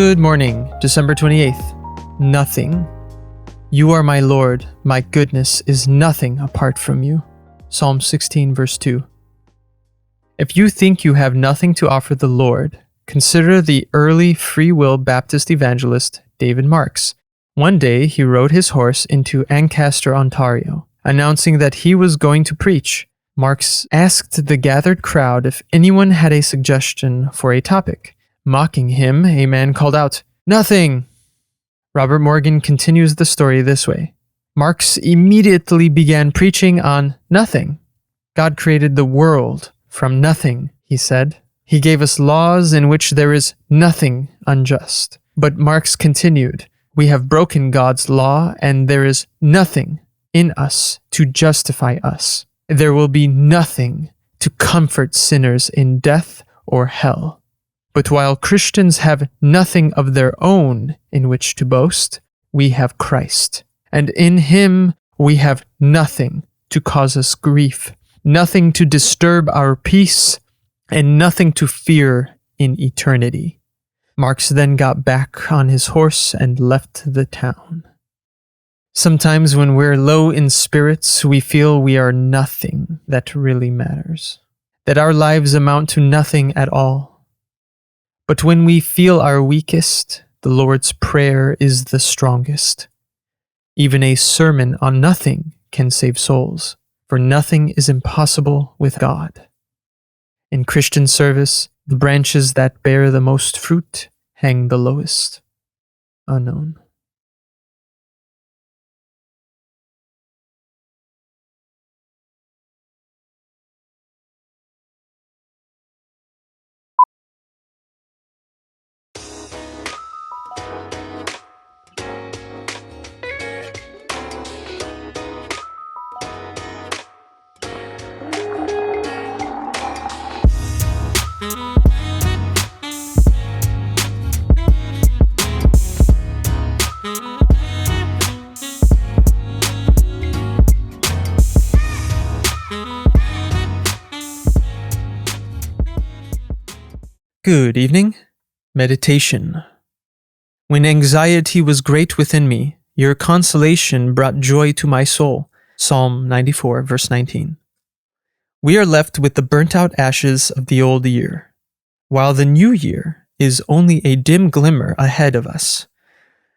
Good morning, December 28th. Nothing. You are my Lord, my goodness is nothing apart from you. Psalm 16 verse 2. If you think you have nothing to offer the Lord, consider the early free will Baptist evangelist David Marks. One day he rode his horse into Ancaster, Ontario, announcing that he was going to preach. Marks asked the gathered crowd if anyone had a suggestion for a topic. Mocking him, a man called out, "Nothing!" Robert Morgan continues the story this way. Marks immediately began preaching on nothing. God created the world from nothing, he said. He gave us laws in which there is nothing unjust. But Marks continued, we have broken God's law and there is nothing in us to justify us. There will be nothing to comfort sinners in death or hell. But while Christians have nothing of their own in which to boast, we have Christ. And in him we have nothing to cause us grief, nothing to disturb our peace, and nothing to fear in eternity. Marks then got back on his horse and left the town. Sometimes when we're low in spirits, we feel we are nothing that really matters, that our lives amount to nothing at all. But when we feel our weakest, the Lord's Prayer is the strongest. Even a sermon on nothing can save souls, for nothing is impossible with God. In Christian service, the branches that bear the most fruit hang the lowest. Unknown. Good evening. Meditation. When anxiety was great within me, your consolation brought joy to my soul. Psalm 94, verse 19. We are left with the burnt-out ashes of the old year, while the new year is only a dim glimmer ahead of us.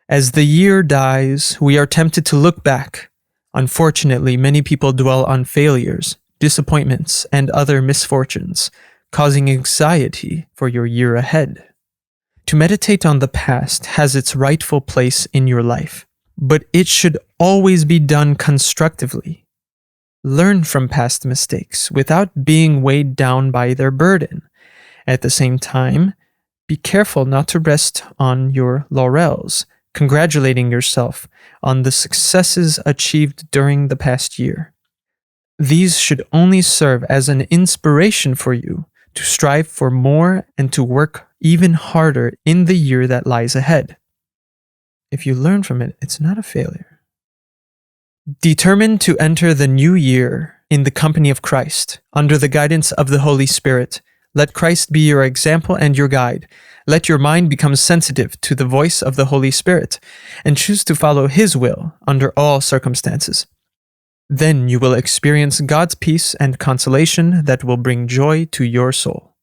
As the year dies, we are tempted to look back. Unfortunately, many people dwell on failures, disappointments, and other misfortunes, causing anxiety for your year ahead. To meditate on the past has its rightful place in your life, but it should always be done constructively. Learn from past mistakes without being weighed down by their burden. At the same time, be careful not to rest on your laurels, congratulating yourself on the successes achieved during the past year. These should only serve as an inspiration for you to strive for more and to work even harder in the year that lies ahead. If you learn from it, it's not a failure. Determined to enter the new year in the company of Christ, under the guidance of the Holy Spirit, let Christ be your example and your guide. Let your mind become sensitive to the voice of the Holy Spirit, and choose to follow His will under all circumstances. Then you will experience God's peace and consolation that will bring joy to your soul.